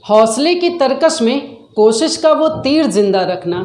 हौसले की तरकश में कोशिश का वो तीर जिंदा रखना,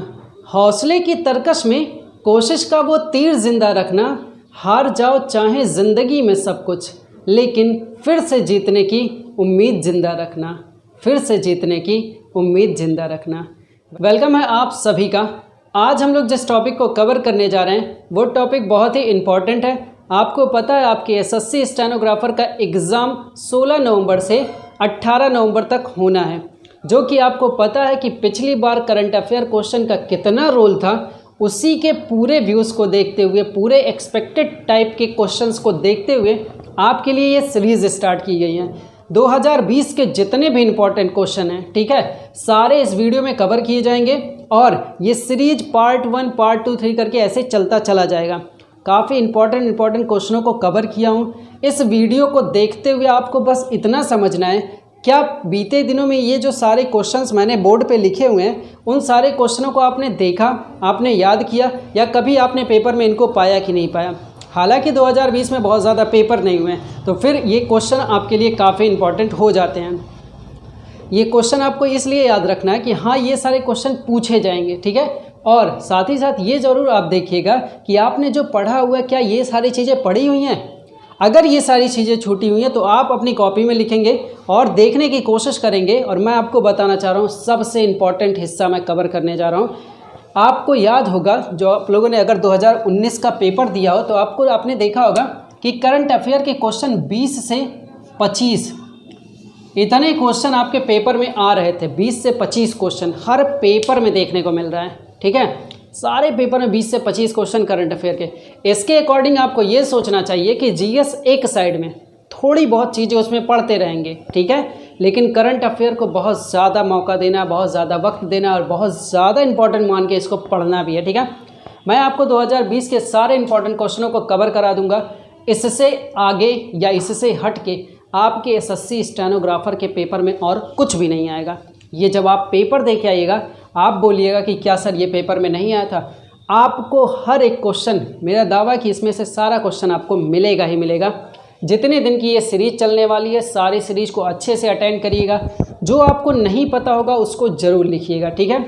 हौसले की तरकश में कोशिश का वो तीर जिंदा रखना। हार जाओ चाहे ज़िंदगी में सब कुछ, लेकिन फिर से जीतने की उम्मीद जिंदा रखना, फिर से जीतने की उम्मीद जिंदा रखना। वेलकम है आप सभी का। आज हम लोग जिस टॉपिक को कवर करने जा रहे हैं वो टॉपिक बहुत ही इम्पॉर्टेंट है। आपको पता है आपके एसएससी स्टेनोग्राफर का एग्ज़ाम 16 नवंबर से 18 नवंबर तक होना है, जो कि आपको पता है कि पिछली बार करंट अफेयर क्वेश्चन का कितना रोल था, उसी के पूरे व्यूज़ को देखते हुए, पूरे एक्सपेक्टेड टाइप के क्वेश्चंस को देखते हुए आपके लिए ये सीरीज़ स्टार्ट की गई है। 2020 के जितने भी इम्पोर्टेंट क्वेश्चन हैं, ठीक है, सारे इस वीडियो में कवर किए जाएंगे और ये सीरीज पार्ट 1, पार्ट 2, 3 करके ऐसे चलता चला जाएगा। काफ़ी इंपॉर्टेंट क्वेश्चनों को कवर किया हूँ। इस वीडियो को देखते हुए आपको बस इतना समझना है, क्या बीते दिनों में ये जो सारे क्वेश्चंस मैंने बोर्ड पे लिखे हुए हैं, उन सारे क्वेश्चनों को आपने देखा, आपने याद किया, या कभी आपने पेपर में इनको पाया कि नहीं पाया। हालांकि 2020 में बहुत ज़्यादा पेपर नहीं हुए हैं, तो फिर ये क्वेश्चन आपके लिए काफ़ी इंपॉर्टेंट हो जाते हैं। ये क्वेश्चन आपको इसलिए याद रखना है कि हाँ, ये सारे क्वेश्चन पूछे जाएंगे, ठीक है। और साथ ही साथ ये ज़रूर आप देखिएगा कि आपने जो पढ़ा हुआ है, क्या ये सारी चीज़ें पढ़ी हुई हैं। अगर ये सारी चीज़ें छूटी हुई हैं तो आप अपनी कॉपी में लिखेंगे और देखने की कोशिश करेंगे। और मैं आपको बताना चाह रहा हूँ, सबसे इम्पॉर्टेंट हिस्सा मैं कवर करने जा रहा हूँ। आपको याद होगा, जो आप लोगों ने अगर 2019 का पेपर दिया हो तो आपने देखा होगा कि करंट अफेयर के क्वेश्चन 20 से 25 इतने क्वेश्चन आपके पेपर में आ रहे थे। 20 से 25 क्वेश्चन हर पेपर में देखने को मिल रहा है, ठीक है। सारे पेपर में 20 से 25 क्वेश्चन करंट अफेयर के। इसके अकॉर्डिंग आपको ये सोचना चाहिए कि जीएस एक साइड में, थोड़ी बहुत चीज़ें उसमें पढ़ते रहेंगे, ठीक है, लेकिन करंट अफेयर को बहुत ज़्यादा मौका देना, बहुत ज़्यादा वक्त देना और बहुत ज़्यादा इंपॉर्टेंट मान के इसको पढ़ना भी है, ठीक है। मैं आपको 2020 के सारे इंपॉर्टेंट क्वेश्चनों को कवर करा दूंगा। इससे आगे या इससे हट के आपके एसएससी स्टेनोग्राफर के पेपर में और कुछ भी नहीं आएगा। ये जब आप पेपर देख के आइएगा, आप बोलिएगा कि क्या सर ये पेपर में नहीं आया था। आपको हर एक क्वेश्चन, मेरा दावा कि इसमें से सारा क्वेश्चन आपको मिलेगा ही मिलेगा। जितने दिन की ये सीरीज़ चलने वाली है, सारी सीरीज़ को अच्छे से अटेंड करिएगा। जो आपको नहीं पता होगा उसको ज़रूर लिखिएगा, ठीक है।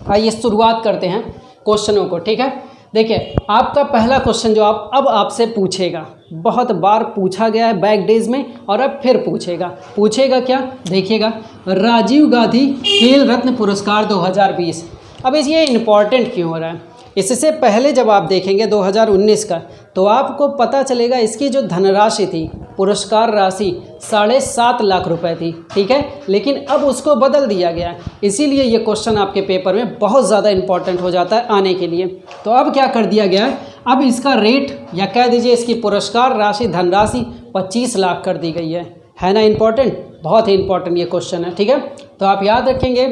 आइए शुरुआत करते हैं क्वेश्चनों को, ठीक है। देखिए, आपका पहला क्वेश्चन जो अब आपसे पूछेगा, बहुत बार पूछा गया है बैक डेज में और अब फिर पूछेगा क्या, देखिएगा। राजीव गांधी खेल रत्न पुरस्कार 2020। अब ये इम्पॉर्टेंट क्यों हो रहा है? इससे पहले जब आप देखेंगे 2019 का, तो आपको पता चलेगा इसकी जो धनराशि थी, पुरस्कार राशि 7.5 लाख रुपए थी, ठीक है। लेकिन अब उसको बदल दिया गया, इसीलिए ये क्वेश्चन आपके पेपर में बहुत ज़्यादा इंपॉर्टेंट हो जाता है आने के लिए। तो अब क्या कर दिया गया है, अब इसका रेट या कह दीजिए इसकी पुरस्कार राशि, धनराशि 25 लाख कर दी गई है ना। इंपॉर्टेंट, बहुत ही इंपॉर्टेंट ये क्वेश्चन है, ठीक है। तो आप याद रखेंगे,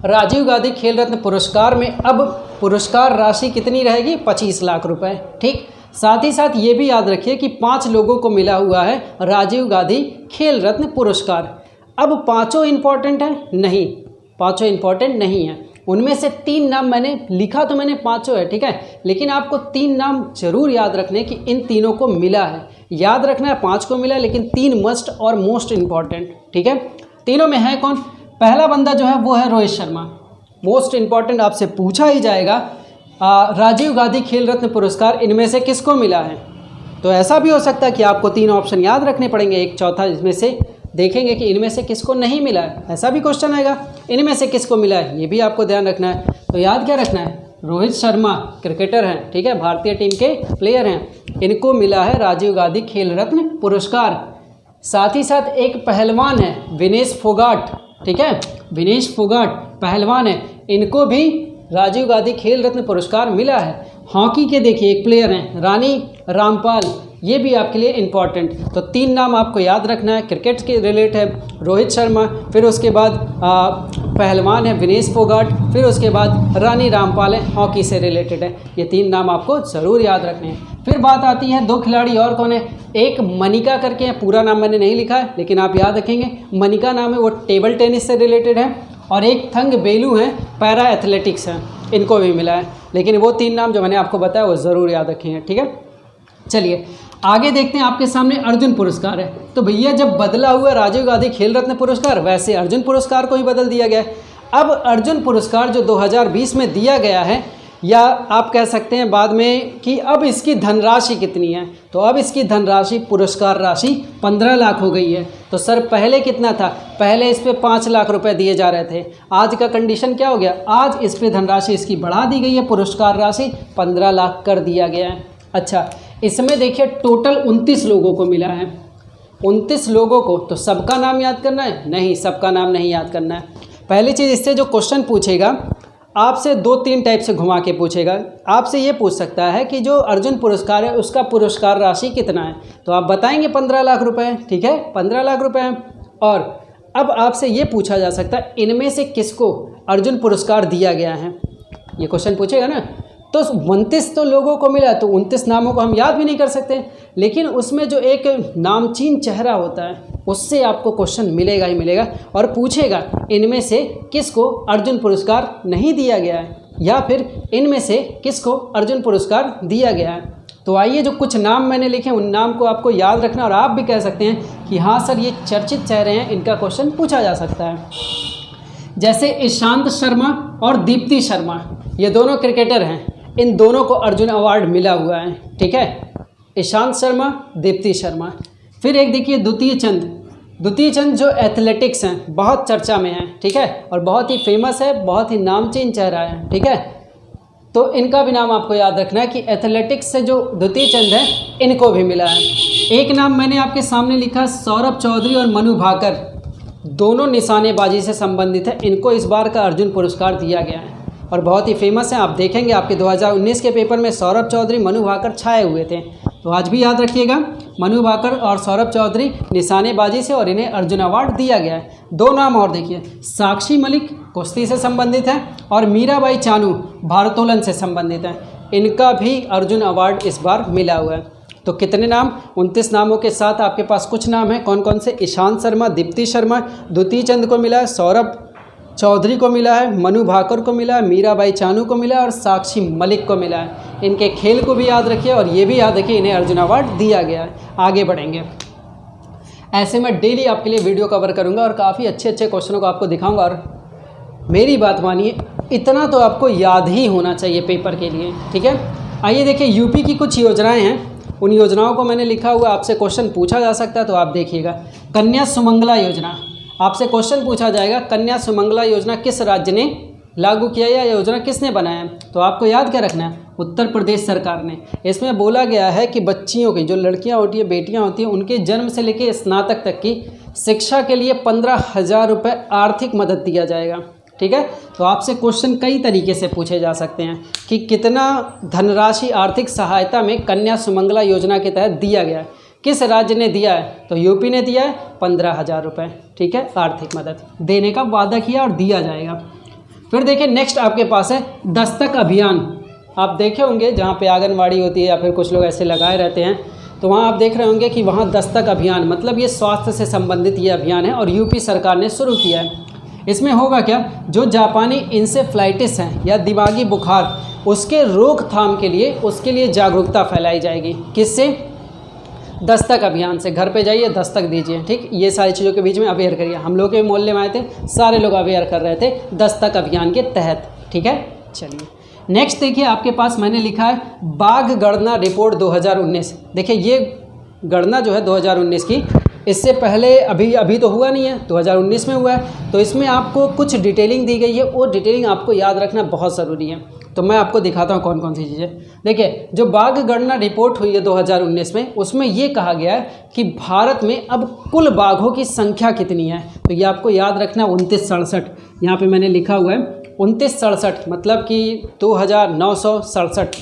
राजीव गांधी खेल रत्न पुरस्कार में अब पुरस्कार राशि कितनी रहेगी, 25 लाख रुपए, ठीक। साथ ही साथ ये भी याद रखिए कि 5 लोगों को मिला हुआ है राजीव गांधी खेल रत्न पुरस्कार। अब पांचों इंपॉर्टेंट है? नहीं, पांचों इंपॉर्टेंट नहीं है। उनमें से 3 नाम मैंने लिखा, तो मैंने पांचों है, ठीक है, लेकिन आपको 3 नाम जरूर याद रखने कि इन तीनों को मिला है। याद रखना है 5 को मिला, लेकिन 3 मस्ट और मोस्ट इंपॉर्टेंट, ठीक है। तीनों में है कौन? पहला बंदा जो है वो है रोहित शर्मा। मोस्ट इंपॉर्टेंट आपसे पूछा ही जाएगा, राजीव गांधी खेल रत्न पुरस्कार इनमें से किसको मिला है? तो ऐसा भी हो सकता है कि आपको 3 ऑप्शन याद रखने पड़ेंगे, एक चौथा इसमें से देखेंगे कि इनमें से किसको नहीं मिला है। ऐसा भी क्वेश्चन आएगा, इनमें से किसको मिला है, ये भी आपको ध्यान रखना है। तो याद क्या रखना है, रोहित शर्मा क्रिकेटर हैं, ठीक है, भारतीय टीम के प्लेयर हैं, इनको मिला है राजीव गांधी खेल रत्न पुरस्कार। साथ ही साथ एक पहलवान है विनेश फोगाट, ठीक है, विनेश फोगाट पहलवान है, इनको भी राजीव गांधी खेल रत्न पुरस्कार मिला है। हॉकी के देखिए एक प्लेयर हैं रानी रामपाल, ये भी आपके लिए इम्पॉर्टेंट। तो 3 नाम आपको याद रखना है, क्रिकेट के रिलेटेड है रोहित शर्मा, फिर उसके बाद पहलवान है विनेश फोगाट, फिर उसके बाद रानी रामपाल है, हॉकी से रिलेटेड है। ये 3 नाम आपको ज़रूर याद रखने हैं। फिर बात आती है 2 खिलाड़ी और कौन है, एक मनिका करके है, पूरा नाम मैंने नहीं लिखा है लेकिन आप याद रखेंगे, मनिका नाम है, वो टेबल टेनिस से रिलेटेड है। और एक थंग बेलू है, पैरा एथलेटिक्स है, इनको भी मिला है। लेकिन वो 3 नाम जो मैंने आपको बताया वो ज़रूर याद रखेंगे, ठीक है। चलिए आगे देखते हैं, आपके सामने अर्जुन पुरस्कार है। तो भैया जब बदला हुआ राजीव गांधी खेल रत्न पुरस्कार, वैसे अर्जुन पुरस्कार को ही बदल दिया गया है। अब अर्जुन पुरस्कार जो 2020 में दिया गया है, या आप कह सकते हैं बाद में कि अब इसकी धनराशि कितनी है, तो अब इसकी धनराशि, पुरस्कार राशि 15 लाख हो गई है। तो सर पहले कितना था? पहले इस पे 5 लाख रुपए दिए जा रहे थे। आज का कंडीशन क्या हो गया? आज इस पे धनराशि इसकी बढ़ा दी गई है, पुरस्कार राशि 15 लाख कर दिया गया है। अच्छा, इसमें देखिए टोटल 29 लोगों को मिला है। 29 लोगों को, तो सबका नाम याद करना है? नहीं, सबका नाम नहीं याद करना है। पहली चीज़, इससे जो क्वेश्चन पूछेगा आपसे 2-3 टाइप से घुमा के पूछेगा। आपसे ये पूछ सकता है कि जो अर्जुन पुरस्कार है उसका पुरस्कार राशि कितना है, तो आप बताएंगे 15 लाख रुपए, ठीक है, 15 लाख रुपए है। और अब आपसे ये पूछा जा सकता है इनमें से किसको अर्जुन पुरस्कार दिया गया है, ये क्वेश्चन पूछेगा ना। तो 29 तो लोगों को मिला, तो 29 नामों को हम याद भी नहीं कर सकते, लेकिन उसमें जो एक नामचीन चेहरा होता है उससे आपको क्वेश्चन मिलेगा ही मिलेगा, और पूछेगा इनमें से किसको अर्जुन पुरस्कार नहीं दिया गया है, या फिर इनमें से किसको अर्जुन पुरस्कार दिया गया है। तो आइए, जो कुछ नाम मैंने लिखे उन नाम को आपको याद रखना, और आप भी कह सकते हैं कि हाँ सर ये चर्चित चेहरे हैं, इनका क्वेश्चन पूछा जा सकता है। जैसे ईशांत शर्मा और दीप्ति शर्मा, ये दोनों क्रिकेटर हैं, इन दोनों को अर्जुन अवार्ड मिला हुआ है, ठीक है, ईशांत शर्मा, दीप्ति शर्मा। फिर एक देखिए द्वितीय चंद जो एथलेटिक्स हैं, बहुत चर्चा में हैं, ठीक है, और बहुत ही फेमस है, बहुत ही नामचीन चेहरा है, ठीक है। तो इनका भी नाम आपको याद रखना है कि एथलेटिक्स से जो द्वितीय चंद है इनको भी मिला है। एक नाम मैंने आपके सामने लिखा, सौरभ चौधरी और मनु भाकर, दोनों निशानेबाजी से संबंधित है, इनको इस बार का अर्जुन पुरस्कार दिया गया है और बहुत ही फेमस हैं। आप देखेंगे आपके 2019 के पेपर में सौरभ चौधरी, मनु भाकर छाए हुए थे, तो आज भी याद रखिएगा, मनु भाकर और सौरभ चौधरी निशानेबाजी से, और इन्हें अर्जुन अवार्ड दिया गया है। 2 नाम और देखिए, साक्षी मलिक कुश्ती से संबंधित है और मीराबाई चानू भारोत्तोलन से संबंधित है, इनका भी अर्जुन अवार्ड इस बार मिला हुआ है। तो कितने नाम? 29 नामों के साथ आपके पास कुछ नाम हैं, कौन कौन से? ईशांत शर्मा, दीप्ति शर्मा, द्वितीय चंद को मिला है, सौरभ चौधरी को मिला है, मनु भाकर को मिला है, मीराबाई चानू को मिला है और साक्षी मलिक को मिला है। इनके खेल को भी याद रखिए और ये भी याद रखिए इन्हें अर्जुन अवार्ड दिया गया है। आगे बढ़ेंगे, ऐसे मैं डेली आपके लिए वीडियो कवर करूंगा और काफ़ी अच्छे अच्छे क्वेश्चनों को आपको दिखाऊंगा। और मेरी बात मानिए, इतना तो आपको याद ही होना चाहिए पेपर के लिए, ठीक है। आइए देखिए, यूपी की कुछ योजनाएँ हैं, उन योजनाओं को मैंने लिखा हुआ, आपसे क्वेश्चन पूछा जा सकता है, तो आप देखिएगा। कन्या सुमंगला योजना, आपसे क्वेश्चन पूछा जाएगा, कन्या सुमंगला योजना किस राज्य ने लागू किया, या योजना किसने बनाया? तो आपको याद क्या रखना है? उत्तर प्रदेश सरकार ने। इसमें बोला गया है कि बच्चियों की, जो लड़कियां होती है, बेटियां होती हैं, उनके जन्म से लेकर स्नातक तक की शिक्षा के लिए 15,000 रुपये आर्थिक मदद दिया जाएगा, ठीक है। तो आपसे क्वेश्चन कई तरीके से पूछे जा सकते हैं कि कितना धनराशि आर्थिक सहायता में कन्या सुमंगला योजना के तहत दिया गया है, किस राज्य ने दिया है? तो यूपी ने दिया है 15,000 रुपये, ठीक है, आर्थिक मदद देने का वादा किया और दिया जाएगा। फिर देखिए नेक्स्ट आपके पास है दस्तक अभियान। आप देखे होंगे जहाँ पे आंगनवाड़ी होती है या फिर कुछ लोग ऐसे लगाए रहते हैं, तो वहाँ आप देख रहे होंगे कि वहाँ दस्तक अभियान, मतलब ये स्वास्थ्य से संबंधित ये अभियान है और यूपी सरकार ने शुरू किया है। इसमें होगा क्या, जो जापानी इंसेफ्लाइटिस है या दिमागी बुखार, उसके रोकथाम के लिए, उसके लिए जागरूकता फैलाई जाएगी। किससे? दस्तक अभियान से। घर पे जाइए, दस्तक दीजिए, ठीक, ये सारी चीज़ों के बीच में अवेयर करिए। हम लोग के मोहल्ले में आए थे, सारे लोग अवेयर कर रहे थे दस्तक अभियान के तहत, ठीक है। चलिए नेक्स्ट देखिए, आपके पास मैंने लिखा है बाघ गणना रिपोर्ट 2019। देखिए ये गणना जो है 2019 की, इससे पहले अभी तो हुआ नहीं है, 2019 में हुआ है, तो इसमें आपको कुछ डिटेलिंग दी गई है, वो डिटेलिंग आपको याद रखना बहुत ज़रूरी है। तो मैं आपको दिखाता हूँ कौन कौन सी चीज़ें। देखिए जो बाघ गणना रिपोर्ट हुई है 2019 में, उसमें ये कहा गया है कि भारत में अब कुल बाघों की संख्या कितनी है, तो ये आपको याद रखना 2967। यहाँ पे मैंने लिखा हुआ है 2967, मतलब कि 2967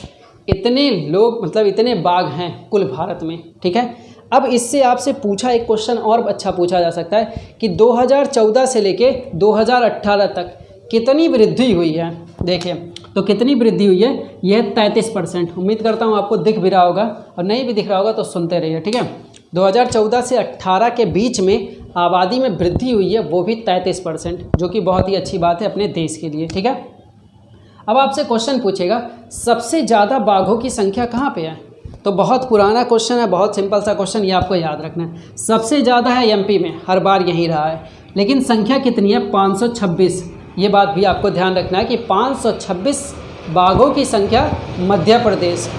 इतने लोग, मतलब इतने बाघ हैं कुल भारत में, ठीक है। अब इससे आपसे पूछा एक क्वेश्चन और अच्छा पूछा जा सकता है कि 2014 से लेके 2018 तक कितनी वृद्धि हुई है। देखिए तो कितनी वृद्धि हुई है, यह 33%। उम्मीद करता हूँ आपको दिख भी रहा होगा, और नहीं भी दिख रहा होगा तो सुनते रहिए, ठीक है। 2014 से 18 के बीच में आबादी में वृद्धि हुई है, वो भी 33%, जो कि बहुत ही अच्छी बात है अपने देश के लिए, ठीक है। अब आपसे क्वेश्चन पूछेगा सबसे ज़्यादा बाघों की संख्या कहाँ पे है, तो बहुत पुराना क्वेश्चन है, बहुत सिंपल सा क्वेश्चन, ये आपको याद रखना है। सबसे ज़्यादा है एमपी में, हर बार यही रहा है, लेकिन संख्या कितनी है? 526। ये बात भी आपको ध्यान रखना है कि 526 बाघों की संख्या मध्य प्रदेश।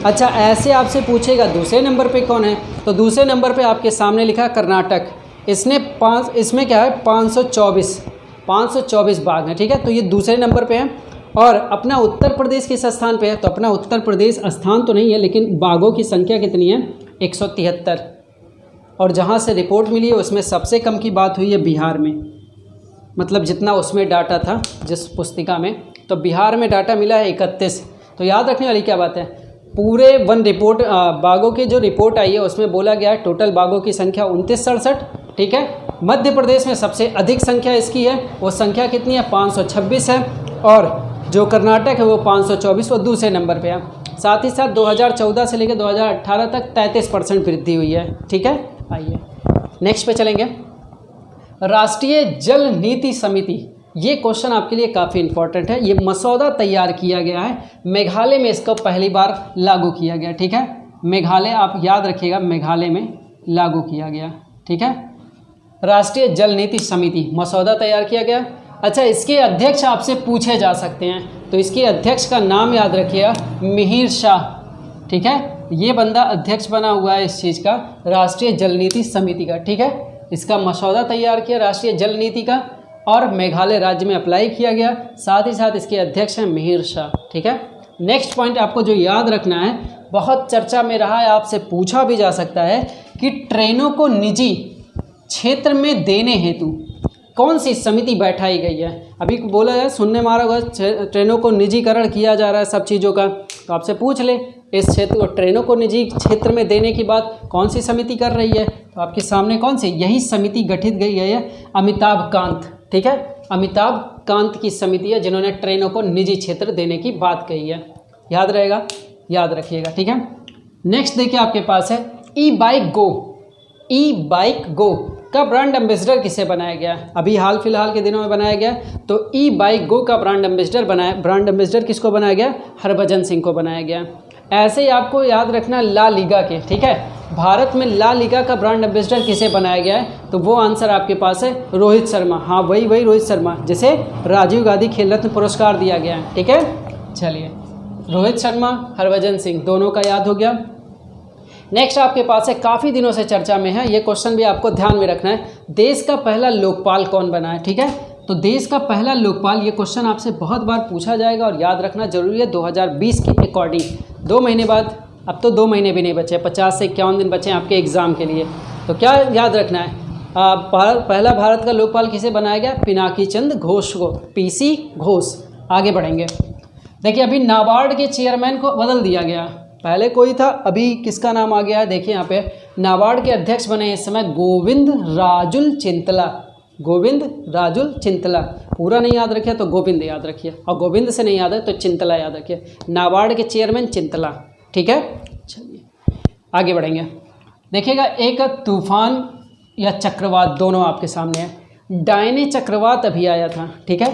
अच्छा, ऐसे आपसे पूछेगा दूसरे नंबर पे कौन है, तो दूसरे नंबर पे आपके सामने लिखा कर्नाटक। इसमें क्या है? 524 बाघ हैं, ठीक है। तो ये दूसरे नंबर पे है। और अपना उत्तर प्रदेश किस स्थान पे है? तो अपना उत्तर प्रदेश स्थान तो नहीं है, लेकिन बाघों की संख्या कितनी है? 173। और जहाँ से रिपोर्ट मिली है उसमें सबसे कम की बात हुई है बिहार में, मतलब जितना उसमें डाटा था जिस पुस्तिका में, तो बिहार में डाटा मिला है 31। तो याद रखने वाली क्या बात है, पूरे वन रिपोर्ट बाघों की जो रिपोर्ट आई है उसमें बोला गया है टोटल बाघों की संख्या 2967, ठीक है। मध्य प्रदेश में सबसे अधिक संख्या इसकी है, वो संख्या कितनी है? 526 है। और जो कर्नाटक है वो 524, वो दूसरे नंबर पे है। साथ ही साथ 2014 से लेकर 2018 तक 33% वृद्धि हुई है, ठीक है। आइए नेक्स्ट पे चलेंगे। राष्ट्रीय जल नीति समिति, ये क्वेश्चन आपके लिए काफ़ी इंपॉर्टेंट है। ये मसौदा तैयार किया गया है, मेघालय में इसको पहली बार लागू किया गया, ठीक है। मेघालय, आप याद रखिएगा, मेघालय में लागू किया गया, ठीक है। राष्ट्रीय जल नीति समिति मसौदा तैयार किया गया। अच्छा, इसके अध्यक्ष आपसे पूछे जा सकते हैं, तो इसके अध्यक्ष का नाम याद रखिएगा, मिहिर शाह, ठीक है। ये बंदा अध्यक्ष बना हुआ है इस चीज़ का, राष्ट्रीय जल नीति समिति का, ठीक है। इसका मसौदा तैयार किया राष्ट्रीय जल नीति का, और मेघालय राज्य में अप्लाई किया गया। साथ ही साथ इसके अध्यक्ष हैं मिहिर शाह, ठीक है। नेक्स्ट पॉइंट आपको जो याद रखना है, बहुत चर्चा में रहा है, आपसे पूछा भी जा सकता है कि ट्रेनों को निजी क्षेत्र में देने हेतु कौन सी समिति बैठाई गई है। अभी बोला है, सुनने मारा होगा, ट्रेनों को निजीकरण किया जा रहा है सब चीज़ों का, तो आपसे पूछ ले इस क्षेत्र को, ट्रेनों को निजी क्षेत्र में देने की बात कौन सी समिति कर रही है, तो आपके सामने कौन सी, यही समिति गठित गई है, अमिताभ कांत, ठीक है। अमिताभ कांत की समिति है जिन्होंने ट्रेनों को निजी क्षेत्र देने की बात कही है। याद रहेगा, याद रखिएगा, ठीक है। नेक्स्ट देखिए आपके पास है ई बाइक गो। ई बाइक गो का ब्रांड एम्बेसडर किसे बनाया गया? अभी हाल फिलहाल के दिनों में बनाया गया। तो ई बाइक गो का ब्रांड एम्बेसडर किसको बनाया गया? हरभजन सिंह को बनाया गया। ऐसे ही आपको याद रखना ला लीगा के, ठीक है। भारत में ला लीगा का ब्रांड एम्बेसडर किसे बनाया गया है? तो वो आंसर आपके पास है रोहित शर्मा। हाँ, वही रोहित शर्मा, जिसे राजीव गांधी खेल रत्न पुरस्कार दिया गया है, ठीक है। चलिए, रोहित शर्मा, हरभजन सिंह, दोनों का याद हो गया। नेक्स्ट आपके पास है, काफ़ी दिनों से चर्चा में है, ये क्वेश्चन भी आपको ध्यान में रखना है, देश का पहला लोकपाल कौन बना है, ठीक है। तो देश का पहला लोकपाल, ये क्वेश्चन आपसे बहुत बार पूछा जाएगा और याद रखना जरूरी है। 2020 की अकॉर्डिंग 2 महीने बाद, अब तो 2 महीने भी नहीं बचे, 50 से 51 दिन बचे हैं आपके एग्ज़ाम के लिए। तो क्या याद रखना है, पहला भारत का लोकपाल किसे बनाया गया? पिनाकी चंद्र घोष को, पीसी घोष। आगे बढ़ेंगे, देखिए अभी नाबार्ड के चेयरमैन को बदल दिया गया, पहले कोई था, अभी किसका नाम आ गया है? देखिए यहाँ पे नाबार्ड के अध्यक्ष बने इस समय गोविंद राजुल चिंतला। गोविंद राजुल चिंतला, पूरा नहीं याद रखिए तो गोविंद याद रखिए, और गोविंद से नहीं याद है तो चिंतला याद रखिए। नाबार्ड के चेयरमैन चिंतला, ठीक है। चलिए आगे बढ़ेंगे, देखिएगा एक तूफान या चक्रवात, दोनों आपके सामने है। डायने चक्रवात अभी आया था, ठीक है।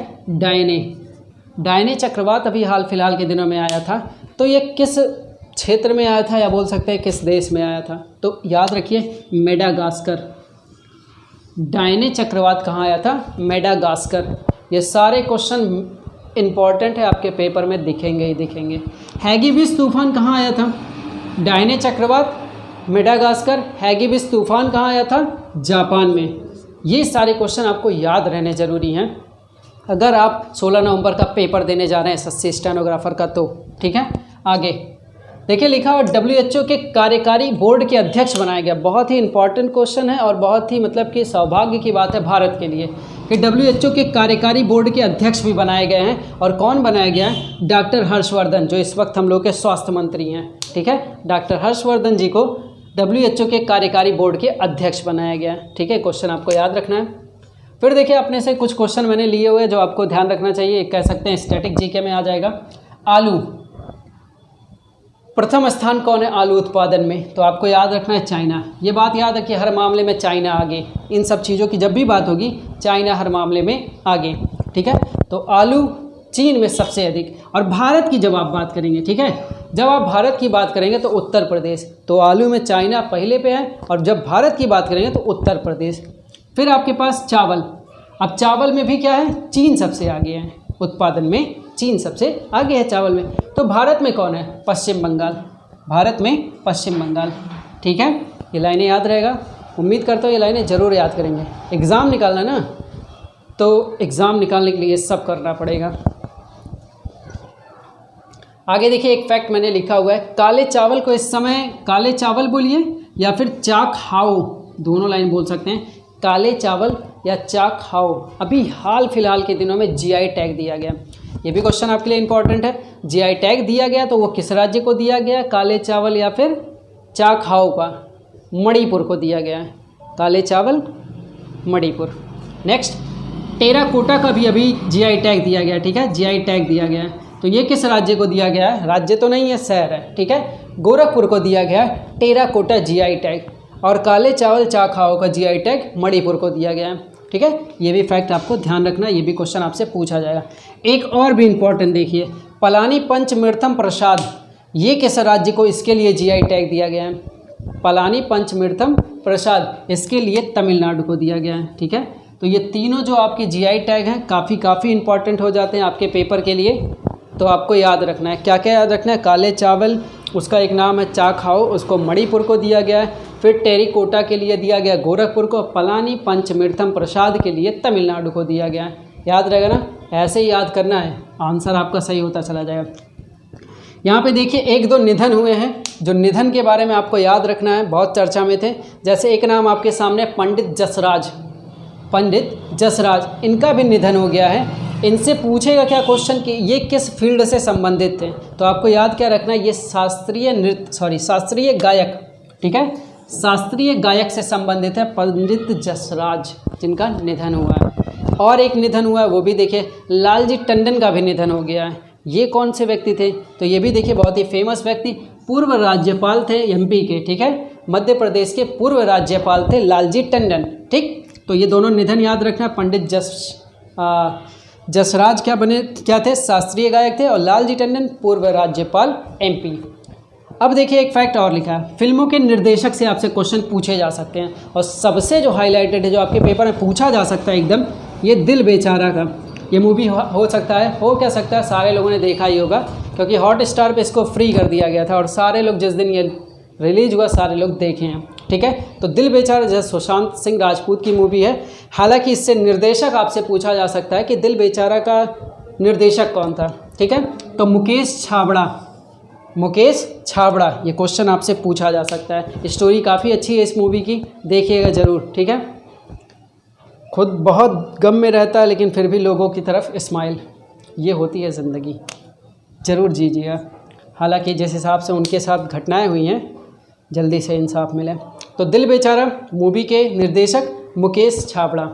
डायने चक्रवात अभी हाल फिलहाल के दिनों में आया था। तो ये किस क्षेत्र में आया था, या बोल सकते हैं किस देश में आया था? तो याद रखिए मेडागास्कर। डायने चक्रवात कहाँ आया था? मेडागास्कर। ये सारे क्वेश्चन इंपॉर्टेंट है, आपके पेपर में दिखेंगे ही दिखेंगे। हैगिबिस तूफान कहाँ आया था? डायने चक्रवात, मेडागास्कर। हैगिबिस तूफान कहाँ आया था? जापान में। ये सारे क्वेश्चन आपको याद रहने ज़रूरी हैं अगर आप 16 नवंबर का पेपर देने जा रहे हैं एसएससी स्टेनोग्राफर का, तो ठीक है। आगे देखिए लिखा हुआ WHO के कार्यकारी बोर्ड के अध्यक्ष बनाया गया। बहुत ही इंपॉर्टेंट क्वेश्चन है और बहुत ही मतलब कि सौभाग्य की बात है भारत के लिए कि WHO के कार्यकारी बोर्ड के अध्यक्ष भी बनाए गए हैं। और कौन बनाया गया है? डॉक्टर हर्षवर्धन, जो इस वक्त हम लोग के स्वास्थ्य मंत्री हैं, ठीक है। डॉक्टर हर्षवर्धन जी को WHO के कार्यकारी बोर्ड के अध्यक्ष बनाया गया है, ठीक है। क्वेश्चन आपको याद रखना है। फिर देखिए अपने से कुछ क्वेश्चन मैंने लिए हुए जो आपको ध्यान रखना चाहिए, कह सकते हैं स्टैटिक जीके में आ जाएगा। आलू, प्रथम स्थान कौन है आलू उत्पादन में? तो आपको याद रखना है चाइना। ये बात याद रखिए, हर मामले में चाइना आगे, इन सब चीज़ों की जब भी बात होगी चाइना हर मामले में आगे, ठीक है। तो आलू चीन में सबसे अधिक। और भारत की जब आप बात करेंगे, ठीक है, जब आप भारत की बात करेंगे तो उत्तर प्रदेश। तो आलू में चाइना पहले पे है, और जब भारत की बात करेंगे तो उत्तर प्रदेश। फिर आपके पास चावल। अब चावल में भी क्या है, चीन सबसे आगे है, उत्पादन में चीन सबसे आगे है चावल में। तो भारत में कौन है, पश्चिम बंगाल। भारत में पश्चिम बंगाल, ठीक है। ये लाइनें याद रहेगा, उम्मीद करता हूँ ये लाइनें ज़रूर याद करेंगे। एग्ज़ाम निकालना ना, तो एग्ज़ाम निकालने के लिए सब करना पड़ेगा। आगे देखिए, एक फैक्ट मैंने लिखा हुआ है, काले चावल को इस समय काले चावल बोलिए या फिर चाखाओ, दोनों लाइन बोल सकते हैं, काले चावल या चाखाओ। अभी हाल फिलहाल के दिनों में जीआई टैग दिया गया। ये भी क्वेश्चन आपके लिए इंपॉर्टेंट है। जीआई टैग दिया गया तो वो किस राज्य को दिया गया, काले चावल या फिर चाखाओ का, मणिपुर को दिया गया है। काले चावल मणिपुर। नेक्स्ट, टेराकोटा का भी अभी जीआई टैग दिया गया, ठीक है, जीआई टैग दिया गया है। तो ये किस राज्य को दिया गया है, राज्य तो नहीं है, शहर है, ठीक है, गोरखपुर को दिया गया है टेराकोटा जीआई टैग। और काले चावल चाखाओ का जीआई टैग मणिपुर को दिया गया है, ठीक है। ये भी फैक्ट आपको ध्यान रखना, ये भी क्वेश्चन आपसे पूछा जाएगा। एक और भी इम्पोर्टेंट देखिए, पलानी पंचमृतम प्रसाद, ये किस राज्य को इसके लिए जीआई टैग दिया गया है, पलानी पंचमृतम प्रसाद, इसके लिए तमिलनाडु को दिया गया है, ठीक है। तो ये तीनों जो आपके जीआई टैग हैं काफ़ी इंपॉर्टेंट हो जाते हैं आपके पेपर के लिए। तो आपको याद रखना है, क्या क्या याद रखना है, काले चावल उसका एक नाम है चाखाओ, उसको मणिपुर को दिया गया है। फिर टेरिकोटा के लिए दिया गया गोरखपुर को, पलानी पंचमृतम प्रसाद के लिए तमिलनाडु को दिया गया है। याद रहेगा ना, ऐसे ही याद करना है, आंसर आपका सही होता चला जाएगा। यहाँ पे देखिए एक दो निधन हुए हैं, जो निधन के बारे में आपको याद रखना है, बहुत चर्चा में थे। जैसे एक नाम आपके सामने पंडित जसराज, पंडित जसराज, इनका भी निधन हो गया है। इनसे पूछेगा क्या क्वेश्चन कि ये किस फील्ड से संबंधित थे, तो आपको याद क्या रखना है, ये शास्त्रीय गायक, ठीक है, शास्त्रीय गायक से संबंधित है पंडित जसराज, जिनका निधन हुआ है। और एक निधन हुआ है, वो भी देखिए, लालजी टंडन का भी निधन हो गया है। ये कौन से व्यक्ति थे, तो ये भी देखिए बहुत ही फेमस व्यक्ति, पूर्व राज्यपाल थे एमपी के, ठीक है, मध्य प्रदेश के पूर्व राज्यपाल थे लालजी टंडन, ठीक। तो ये दोनों निधन याद रखना, पंडित जसराज क्या थे, शास्त्रीय गायक थे, और लालजी टंडन पूर्व राज्यपाल एमपी। अब देखिए एक फैक्ट और लिखा है, फिल्मों के निर्देशक से आपसे क्वेश्चन पूछे जा सकते हैं, और सबसे जो हाईलाइटेड है, जो आपके पेपर में पूछा जा सकता है एकदम, ये दिल बेचारा का। ये मूवी हो सकता है, हो क्या सकता है, सारे लोगों ने देखा ही होगा, क्योंकि हॉटस्टार पे इसको फ्री कर दिया गया था, और सारे लोग जिस दिन ये रिलीज हुआ सारे लोग देखे हैं, ठीक है। तो दिल बेचारा जैसे सुशांत सिंह राजपूत की मूवी है। हालांकि इससे निर्देशक आपसे पूछा जा सकता है कि दिल बेचारा का निर्देशक कौन था, ठीक है, तो मुकेश छाबड़ा, ये क्वेश्चन आपसे पूछा जा सकता है। स्टोरी काफ़ी अच्छी है इस मूवी की, देखिएगा ज़रूर, ठीक है। खुद बहुत गम में रहता है, लेकिन फिर भी लोगों की तरफ स्माइल, ये होती है ज़िंदगी, ज़रूर जीजिएगा। हालांकि जिस हिसाब से उनके साथ घटनाएं हुई हैं, जल्दी से इंसाफ मिले। तो दिल बेचारा मूवी के निर्देशक मुकेश छाबड़ा।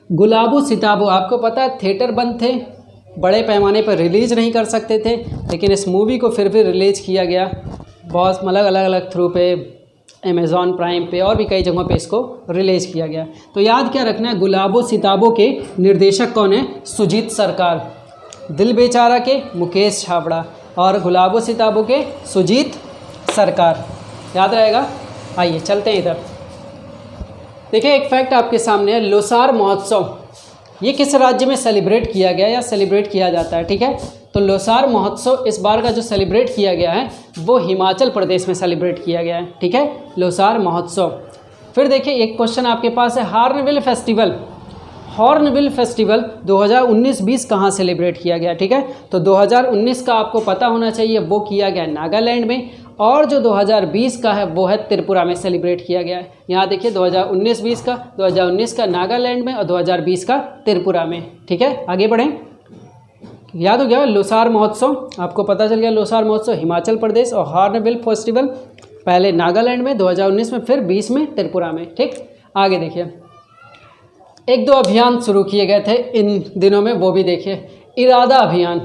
गुलाबो सिताबो, आपको पता है थिएटर बंद थे, बड़े पैमाने पर रिलीज़ नहीं कर सकते थे, लेकिन इस मूवी को फिर भी रिलीज़ किया गया, बहुत अलग अलग थ्रू पे, अमेज़ॉन प्राइम पे और भी कई जगहों पे इसको रिलीज़ किया गया। तो याद क्या रखना है, गुलाबो सिताबो के निर्देशक कौन है, सुजीत सरकार। दिल बेचारा के मुकेश छाबड़ा, और गुलाबो सिताबो के सुजीत सरकार, याद रहेगा। आइए चलते हैं इधर। देखिए एक फैक्ट आपके सामने है, लोसार महोत्सव, ये किस राज्य में सेलिब्रेट किया गया या सेलिब्रेट किया जाता है, ठीक है। तो लोसार महोत्सव इस बार का जो सेलिब्रेट किया गया है वो हिमाचल प्रदेश में सेलिब्रेट किया गया है, ठीक है, लोसार महोत्सव। फिर देखिए एक क्वेश्चन आपके पास है, हॉर्नबिल फेस्टिवल 2019-20 कहाँ सेलिब्रेट किया गया, ठीक है। तो 2019 का आपको पता होना चाहिए, वो किया गया नागालैंड में, और जो 2020 का है वो है त्रिपुरा में सेलिब्रेट किया गया है। यहाँ देखिए 2019-20 का, 2019 का नागालैंड में और 2020 का त्रिपुरा में, ठीक है। आगे बढ़ें, याद हो गया लोसार महोत्सव, आपको पता चल गया लोसार महोत्सव हिमाचल प्रदेश, और हॉर्नबिल फेस्टिवल पहले नागालैंड में, 2019 में, फिर 20 में त्रिपुरा में, ठीक। आगे देखिए एक दो अभियान शुरू किए गए थे इन दिनों में, वो भी देखिए। इरादा अभियान,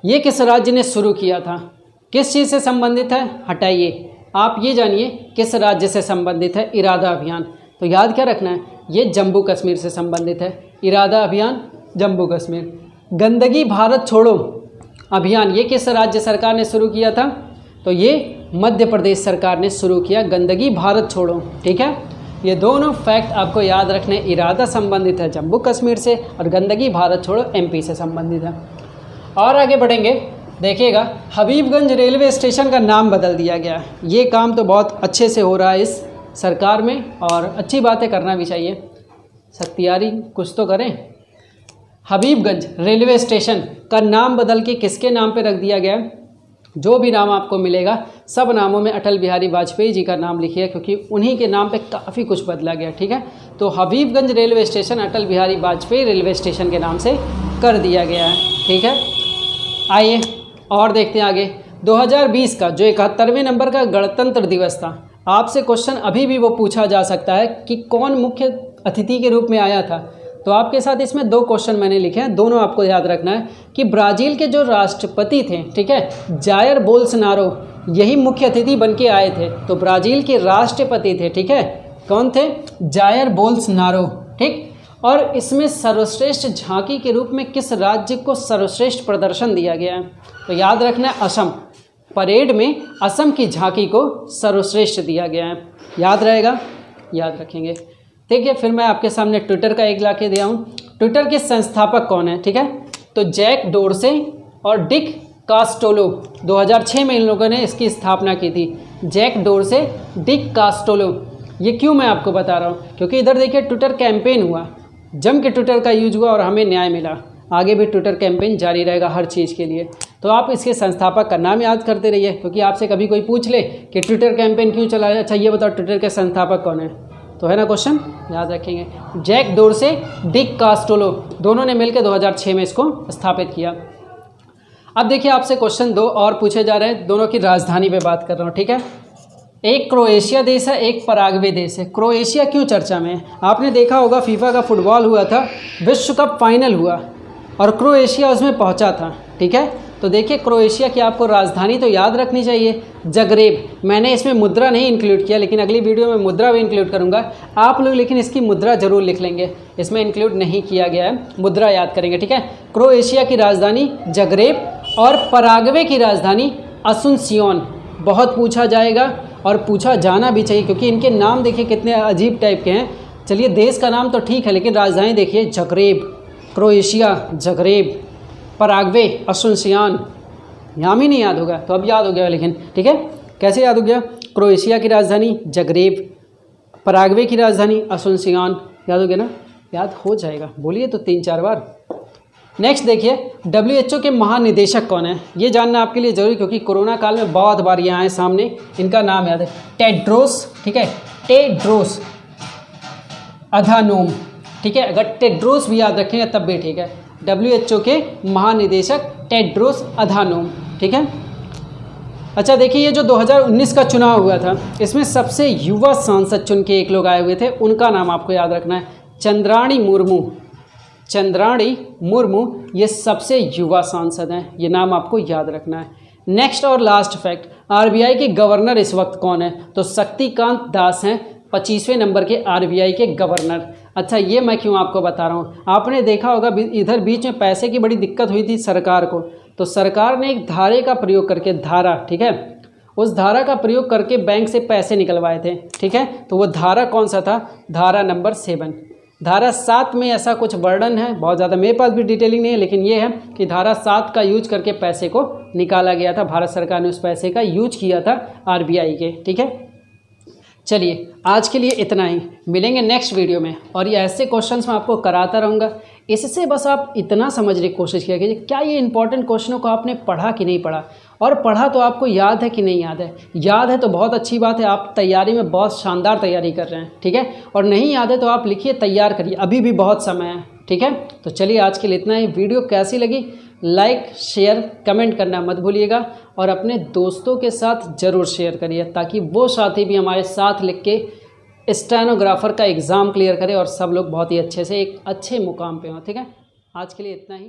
ये किस राज्य ने शुरू किया था, किस चीज़ से संबंधित है, हटाइए, आप ये जानिए किस राज्य से संबंधित है इरादा अभियान। तो याद क्या रखना है, ये जम्मू कश्मीर से संबंधित है, इरादा अभियान जम्मू कश्मीर। गंदगी भारत छोड़ो अभियान ये किस राज्य सरकार ने शुरू किया था? तो ये मध्य प्रदेश सरकार ने शुरू किया गंदगी भारत छोड़ो। ठीक है, ये दोनों फैक्ट आपको याद रखने। इरादा संबंधित है जम्मू कश्मीर से और गंदगी भारत छोड़ो एमपी से संबंधित है। और आगे बढ़ेंगे, देखिएगा हबीबगंज रेलवे स्टेशन का नाम बदल दिया गया। ये काम तो बहुत अच्छे से हो रहा है इस सरकार में और अच्छी बातें करना भी चाहिए, सख्तियारी कुछ तो करें। हबीबगंज रेलवे स्टेशन का नाम बदल के किसके नाम पे रख दिया गया? जो भी नाम आपको मिलेगा सब नामों में अटल बिहारी वाजपेयी जी का नाम लिखिए, क्योंकि उन्हीं के नाम पे काफ़ी कुछ बदला गया। ठीक है, तो Habibganj railway station Atal Bihari Vajpayee railway station के नाम से कर दिया गया है। ठीक है, आइए और देखते हैं आगे। 2020 का जो 71वें नंबर का गणतंत्र दिवस था, आपसे क्वेश्चन अभी भी वो पूछा जा सकता है कि कौन मुख्य अतिथि के रूप में आया था। तो आपके साथ इसमें 2 क्वेश्चन मैंने लिखे हैं, दोनों आपको याद रखना है कि ब्राज़ील के जो राष्ट्रपति थे, ठीक है, जायर बोल्सोनारो, यही मुख्य अतिथि बन के आए थे। तो ब्राज़ील के राष्ट्रपति थे, ठीक है, कौन थे? Jair Bolsonaro. ठीक, और इसमें सर्वश्रेष्ठ झांकी के रूप में किस राज्य को सर्वश्रेष्ठ प्रदर्शन दिया गया है? तो याद रखना है असम। परेड में असम की झांकी को सर्वश्रेष्ठ दिया गया है, याद रहेगा, याद रखेंगे। ठीक है, फिर मैं आपके सामने ट्विटर का एक ला के दिया हूँ। ट्विटर के संस्थापक कौन है? ठीक है, तो जैक डोरसे और डिक कास्टोलो, 2006 में इन लोगों ने इसकी स्थापना की थी। Jack Dorsey, Dick Costolo. ये क्यों मैं आपको बता रहा हूँ? क्योंकि इधर देखिए ट्विटर कैंपेन हुआ, जम के ट्विटर का यूज हुआ और हमें न्याय मिला। आगे भी ट्विटर कैंपेन जारी रहेगा हर चीज़ के लिए। तो आप इसके संस्थापक का नाम याद करते रहिए, क्योंकि आपसे कभी कोई पूछ ले कि ट्विटर कैंपेन क्यों चला है, अच्छा ये बताओ ट्विटर के संस्थापक कौन है, तो है ना क्वेश्चन, याद रखेंगे। जैक डोरसे, डिक कास्टोलो, दोनों ने मिलकर 2006 में इसको स्थापित किया। अब देखिए आपसे क्वेश्चन 2 और पूछे जा रहे हैं, दोनों की राजधानी पे बात कर रहा हूँ। ठीक है, एक क्रोएशिया देश है, एक पराग्वे देश है। क्रोएशिया क्यों चर्चा में है? आपने देखा होगा फीफा का फुटबॉल हुआ था, विश्व कप फाइनल हुआ और क्रोएशिया उसमें पहुंचा था। ठीक है, तो देखिए क्रोएशिया की आपको राजधानी तो याद रखनी चाहिए, जगरेब। मैंने इसमें मुद्रा नहीं इंक्लूड किया, लेकिन अगली वीडियो में मुद्रा भी इंक्लूड करूंगा आप लोग, लेकिन इसकी मुद्रा जरूर लिख लेंगे, इसमें इंक्लूड नहीं किया गया है, मुद्रा याद करेंगे। ठीक है, क्रोएशिया की राजधानी जगरेब और पराग्वे की राजधानी असुनसियोन। बहुत पूछा जाएगा और पूछा जाना भी चाहिए, क्योंकि इनके नाम देखिए कितने अजीब टाइप के हैं। चलिए देश का नाम तो ठीक है, लेकिन राजधानी देखिए जगरेब, क्रोएशिया जगरेब, पराग्वे असुनसियान। नाम ही नहीं याद होगा, तो अब याद हो गया। लेकिन ठीक है, कैसे याद हो गया? क्रोएशिया की राजधानी जगरेब, पराग्वे की राजधानी असुनसियान, याद हो गया ना? याद हो जाएगा, बोलिए तो 3-4 बार। नेक्स्ट देखिए, WHO के महानिदेशक कौन है? ये जानना आपके लिए जरूरी, क्योंकि कोरोना काल में बहुत बार ये आए सामने। इनका नाम याद है, टेड्रोस। ठीक है, टेड्रोस अधानोम। ठीक है, अगर टेड्रोस भी याद रखेंगे तब भी ठीक है। WHO के महानिदेशक टेड्रोस अधानोम। ठीक है, अच्छा देखिए, ये जो 2019 का चुनाव हुआ था, इसमें सबसे युवा सांसद चुन के एक लोग आए हुए थे, उनका नाम आपको याद रखना है, चंद्राणी मुर्मू। चंद्राणी मुर्मू ये सबसे युवा सांसद हैं, ये नाम आपको याद रखना है। नेक्स्ट और लास्ट फैक्ट, RBI के गवर्नर इस वक्त कौन है? तो शक्तिकांत दास हैं, 25वें नंबर के RBI के गवर्नर। अच्छा ये मैं क्यों आपको बता रहा हूँ, आपने देखा होगा इधर बीच में पैसे की बड़ी दिक्कत हुई थी सरकार को, तो सरकार ने एक धारे का प्रयोग करके, धारा, ठीक है, उस धारा का प्रयोग करके बैंक से पैसे निकलवाए थे। ठीक है, तो वो धारा कौन सा था? धारा नंबर 7। धारा 7 में ऐसा कुछ वर्णन है, बहुत ज़्यादा मेरे पास भी डिटेलिंग नहीं है, लेकिन ये है कि धारा 7 का यूज करके पैसे को निकाला गया था, भारत सरकार ने उस पैसे का यूज किया था RBI के। ठीक है, चलिए आज के लिए इतना ही, मिलेंगे नेक्स्ट वीडियो में, और ये ऐसे क्वेश्चंस मैं आपको कराता रहूँगा। इससे बस आप इतना समझने की कोशिश किया कीजिए, क्या ये इंपॉर्टेंट क्वेश्चनों को आपने पढ़ा कि नहीं पढ़ा, और पढ़ा तो आपको याद है कि नहीं याद है। याद है तो बहुत अच्छी बात है, आप तैयारी में बहुत शानदार तैयारी कर रहे हैं। ठीक है, और नहीं याद है तो आप लिखिए, तैयार करिए, अभी भी बहुत समय है। ठीक है, तो चलिए आज के लिए इतना ही। वीडियो कैसी लगी लाइक शेयर कमेंट करना मत भूलिएगा, और अपने दोस्तों के साथ ज़रूर शेयर करिए, ताकि वो साथी भी हमारे साथ लिख के स्टेनोग्राफर का एग्ज़ाम क्लियर करें और सब लोग बहुत ही अच्छे से एक अच्छे मुकाम पे हों। ठीक है, आज के लिए इतना ही।